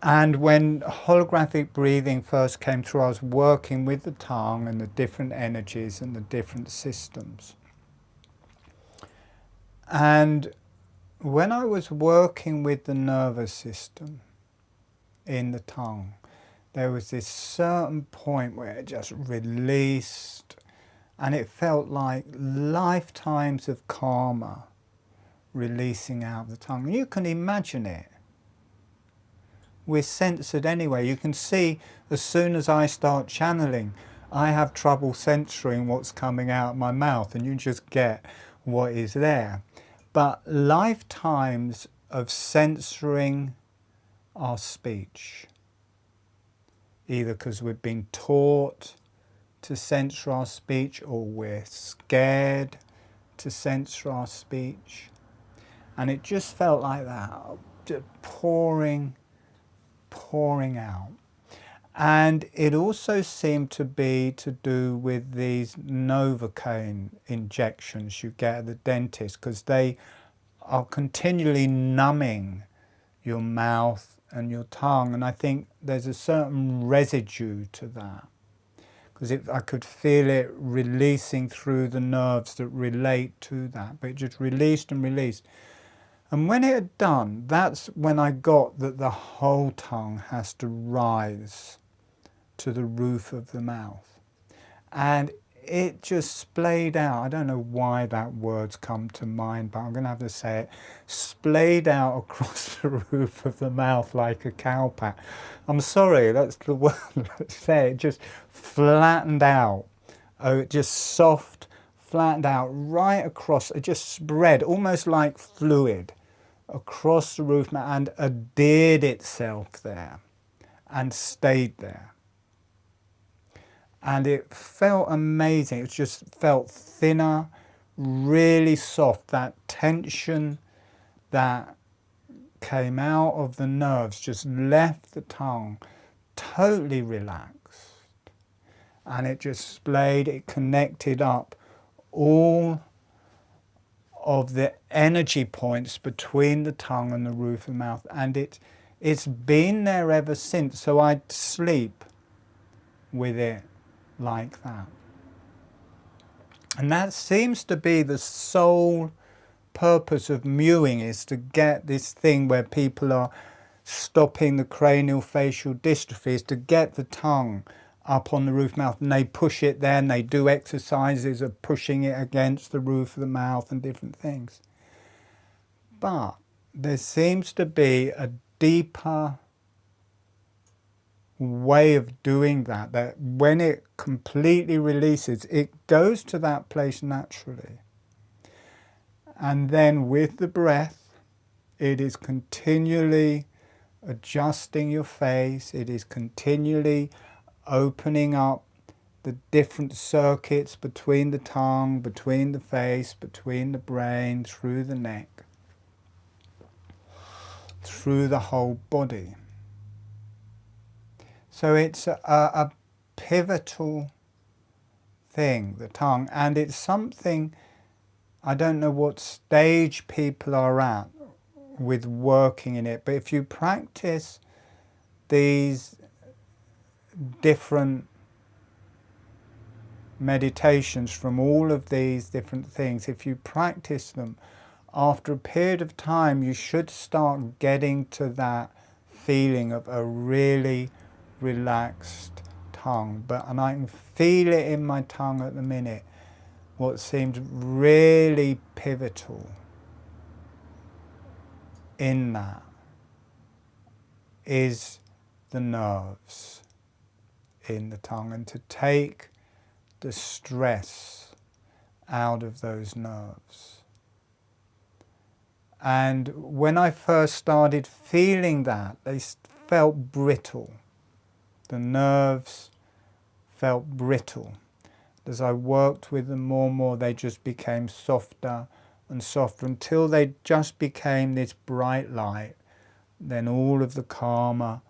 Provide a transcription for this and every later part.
And when holographic breathing first came through, I was working with the tongue and the different energies and the different systems. And when I was working with the nervous system in the tongue, there was this certain point where it just released, and it felt like lifetimes of karma releasing out of the tongue. You can imagine it. We're censored anyway. You can see as soon as I start channeling, I have trouble censoring what's coming out of my mouth, and you just get what is there. But lifetimes of censoring our speech, either because we've been taught to censor our speech or we're scared to censor our speech. And it just felt like that, just pouring out. And it also seemed to be to do with these Novocaine injections you get at the dentist, because they are continually numbing your mouth and your tongue. And I think there's a certain residue to that, because I could feel it releasing through the nerves that relate to that, but it just released and released. And when it had done, that's when I got that the whole tongue has to rise to the roof of the mouth. And it just splayed out. I don't know why that word's come to mind, but I'm going to have to say it. Splayed out across the roof of the mouth like a cowpat. I'm sorry, that's the word to say. It just flattened out. Oh, it just soft, flattened out right across. It just spread, almost like fluid, across the roof and adhered itself there and stayed there. And it felt amazing. It just felt thinner, really soft. That tension that came out of the nerves just left the tongue totally relaxed. And it just splayed, it connected up all of the energy points between the tongue and the roof of the mouth, and it's been there ever since. So I'd sleep with it like that. And that seems to be the sole purpose of mewing, is to get this thing where people are stopping the craniofacial dystrophy, is to get the tongue up on the roof of the mouth, and they push it there, and they do exercises of pushing it against the roof of the mouth and different things. But there seems to be a deeper way of doing that, that when it completely releases, it goes to that place naturally. And then with the breath, it is continually adjusting your face, it is continually opening up the different circuits between the tongue, between the face, between the brain, through the neck, through the whole body. So it's a pivotal thing, the tongue, and it's something, I don't know what stage people are at with working in it, but if you practice these different meditations from all of these different things, if you practice them, after a period of time you should start getting to that feeling of a really relaxed tongue. And I can feel it in my tongue at the minute. What seemed really pivotal in that is the nerves in the tongue, and to take the stress out of those nerves. And when I first started feeling that, they felt brittle. The nerves felt brittle. As I worked with them more and more, they just became softer and softer until they just became this bright light. Then all of the karma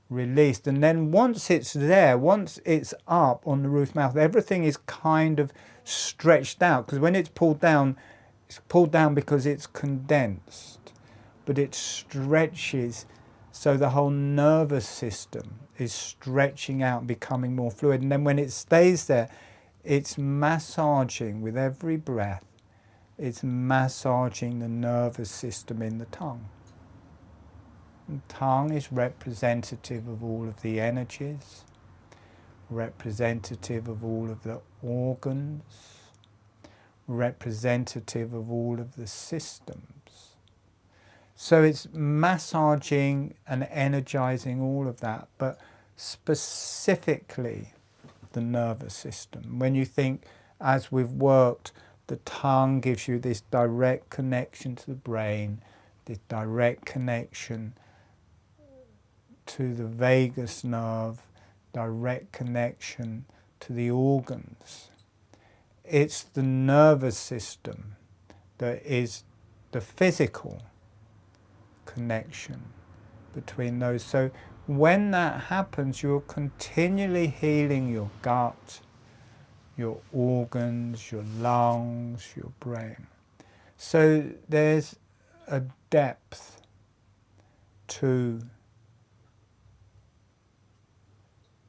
released. And then once it's there, once it's up on the roof mouth, everything is kind of stretched out, because when it's pulled down because it's condensed, but it stretches So the whole nervous system is stretching out, becoming more fluid. And then when it stays there, it's massaging with every breath. It's massaging the nervous system in the tongue. The tongue is representative of all of the energies, representative of all of the organs, representative of all of the systems. So it's massaging and energizing all of that, but specifically the nervous system. When you think, as we've worked, the tongue gives you this direct connection to the brain, this direct connection to the vagus nerve, direct connection to the organs. It's the nervous system that is the physical connection between those. So when that happens, you're continually healing your gut, your organs, your lungs, your brain. So there's a depth to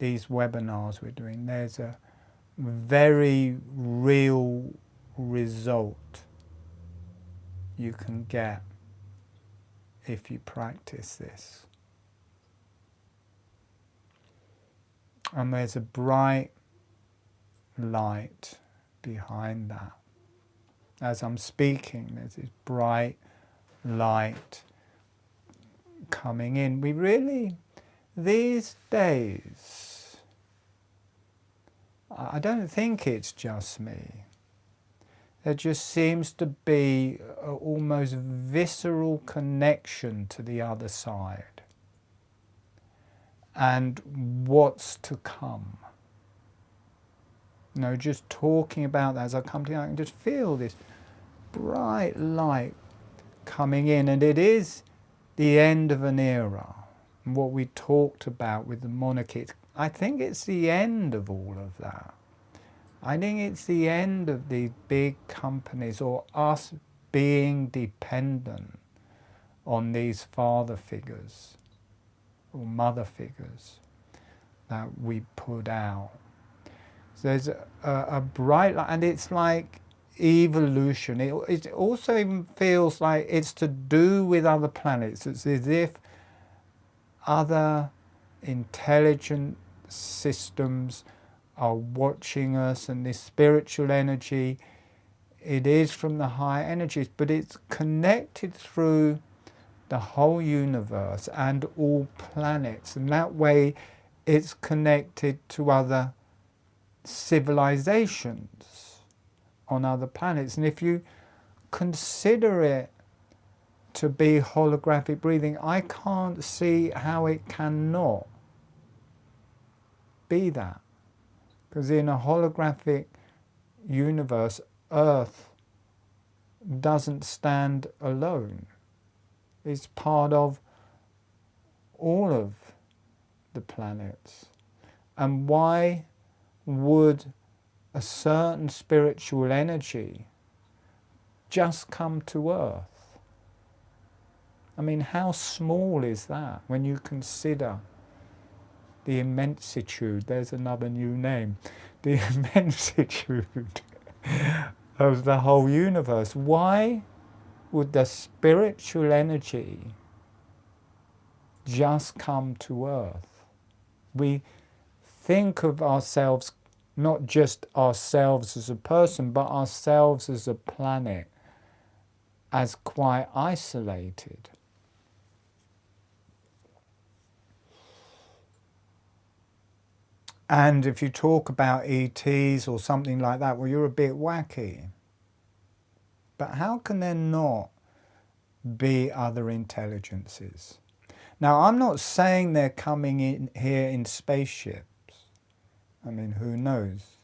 these webinars we're doing. There's a very real result you can get if you practice this. And there's a bright light behind that. As I'm speaking, there's this bright light coming in. We really, these days, I don't think it's just me. There just seems to be an almost visceral connection to the other side and what's to come. You know, just talking about that as I come to you, I can just feel this bright light coming in, and it is the end of an era. And what we talked about with the monarchy, I think it's the end of all of that. I think it's the end of these big companies or us being dependent on these father figures or mother figures that we put out. So there's a bright light, and it's like evolution. It also even feels like it's to do with other planets. It's as if other intelligent systems are watching us, and this spiritual energy, it is from the higher energies, but it's connected through the whole universe and all planets, and that way it's connected to other civilizations on other planets. And if you consider it to be holographic breathing, I can't see how it cannot be that. Because in a holographic universe, Earth doesn't stand alone. It's part of all of the planets. And why would a certain spiritual energy just come to Earth? I mean, how small is that when you consider the immensitude, there's another new name, the immensitude of the whole universe. Why would the spiritual energy just come to Earth? We think of ourselves, not just ourselves as a person, but ourselves as a planet, as quite isolated. And if you talk about ETs or something like that, well, you're a bit wacky. But how can there not be other intelligences? Now, I'm not saying they're coming in here in spaceships. I mean, who knows?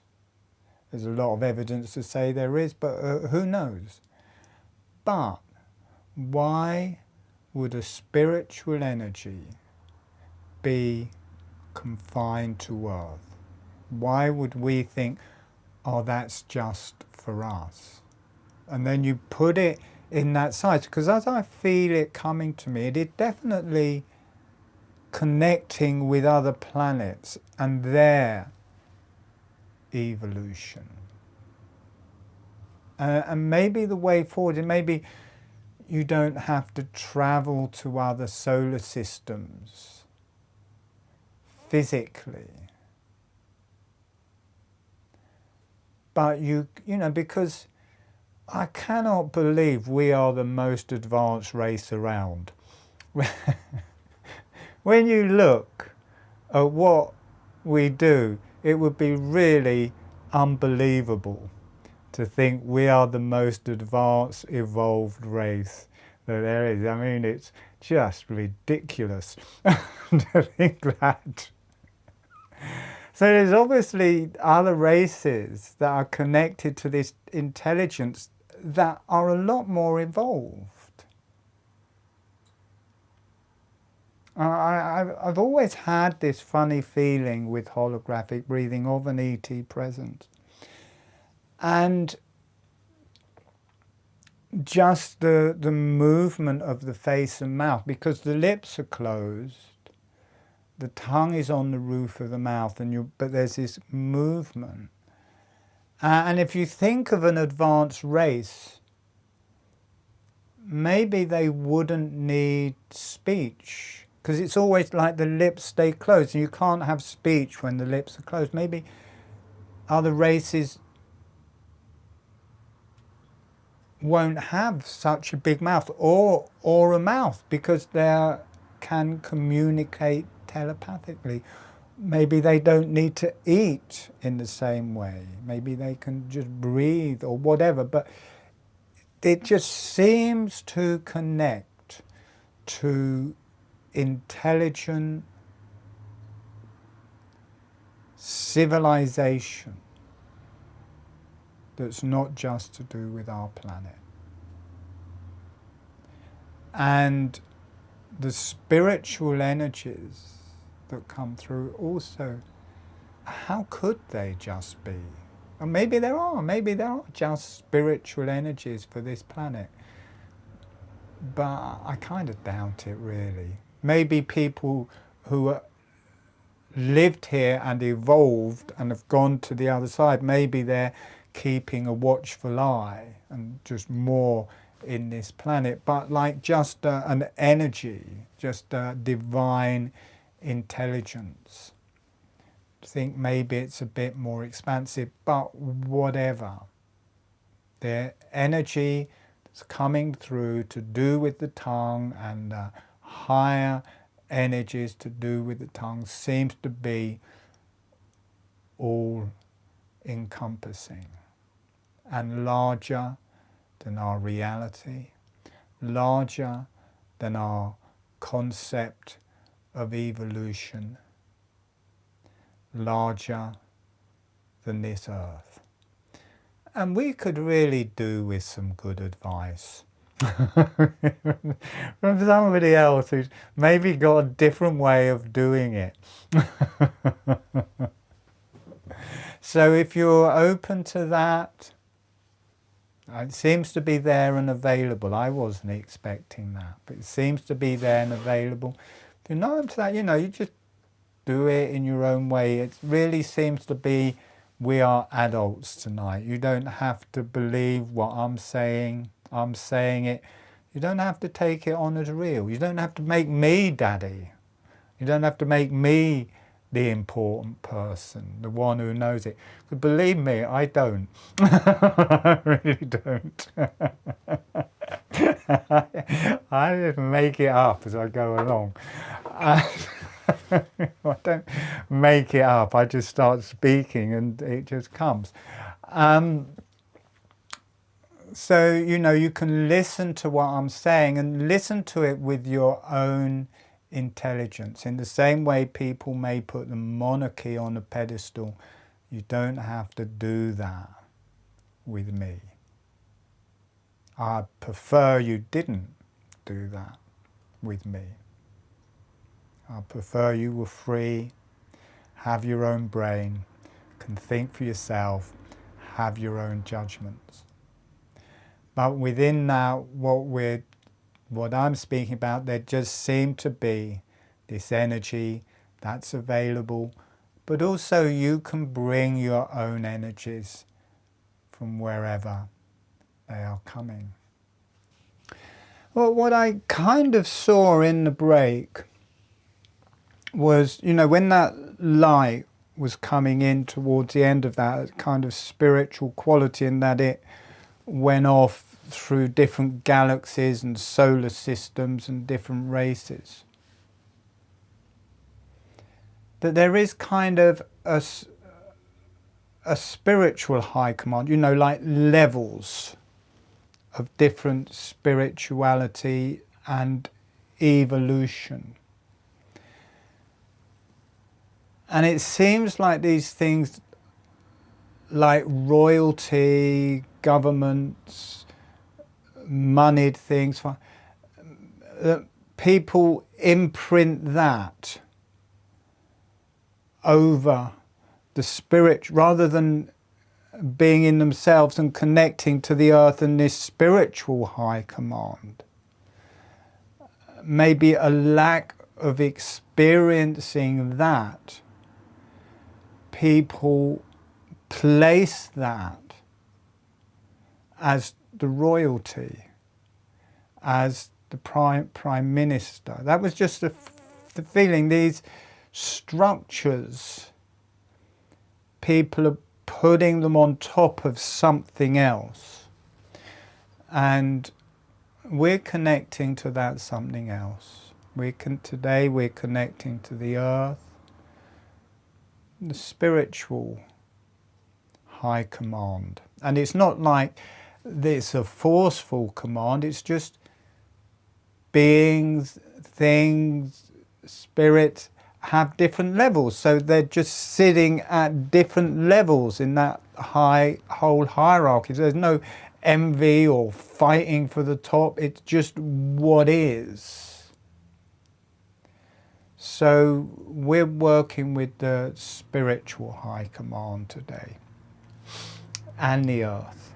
There's a lot of evidence to say there is, but who knows? But why would a spiritual energy be confined to Earth? Why would we think, oh, that's just for us? And then you put it in that size, because as I feel it coming to me, it definitely connecting with other planets and their evolution. And maybe the way forward, and maybe you don't have to travel to other solar systems physically. But you know, because I cannot believe we are the most advanced race around. When you look at what we do, it would be really unbelievable to think we are the most advanced, evolved race that there is. I mean, it's just ridiculous to think that. So there's obviously other races that are connected to this intelligence that are a lot more evolved. I've always had this funny feeling with holographic breathing of an ET presence. And just the movement of the face and mouth, because the lips are closed, the tongue is on the roof of the mouth, but there's this movement. And if you think of an advanced race, maybe they wouldn't need speech, because it's always like the lips stay closed, and you can't have speech when the lips are closed. Maybe other races won't have such a big mouth or a mouth, because they can communicate telepathically. Maybe they don't need to eat in the same way. Maybe they can just breathe or whatever. But it just seems to connect to intelligent civilization that's not just to do with our planet. And the spiritual energies that come through also, how could they just be? And maybe there are just spiritual energies for this planet. But I kind of doubt it, really. Maybe people who lived here and evolved and have gone to the other side, maybe they're keeping a watchful eye and just more in this planet, but like just an energy, just a divine intelligence. I think maybe it's a bit more expansive, but whatever. The energy that's coming through to do with the tongue and higher energies to do with the tongue seems to be all encompassing and larger than our reality, larger than our concept of evolution, larger than this earth. And we could really do with some good advice from somebody else who's maybe got a different way of doing it. So if you're open to that, it seems to be there and available. I wasn't expecting that, but it seems to be there and available. If you're not open to that, you just do it in your own way. It really seems to be, we are adults tonight. You don't have to believe what I'm saying. I'm saying it. You don't have to take it on as real. You don't have to make me daddy. You don't have to make me the important person, the one who knows it. But believe me, I don't. I really don't. I just make it up as I go along. I don't make it up. I just start speaking and it just comes. So, you can listen to what I'm saying and listen to it with your own intelligence. In the same way people may put the monarchy on a pedestal, you don't have to do that with me. I prefer you didn't do that with me. I prefer you were free, have your own brain, can think for yourself, have your own judgments. But within that, what I'm speaking about, there just seem to be this energy that's available, but also you can bring your own energies from wherever they are coming. Well, what I kind of saw in the break was, when that light was coming in towards the end of that kind of spiritual quality, and that it went off through different galaxies and solar systems and different races, that there is kind of a spiritual high command, like levels of different spirituality and evolution. And it seems like these things, like royalty, governments, moneyed things, people imprint that over the spirit rather than being in themselves and connecting to the earth and this spiritual high command. Maybe a lack of experiencing that. People place that as the royalty, as the prime minister. That was just the feeling. These structures, people are putting them on top of something else, and we're connecting to that something else. Today we're connecting to the earth, the spiritual high command. And it's not like it's a forceful command, it's just beings, things, spirits have different levels. So they're just sitting at different levels in that whole hierarchy. There's no envy or fighting for the top, it's just what is. So we're working with the spiritual high command today, and the earth.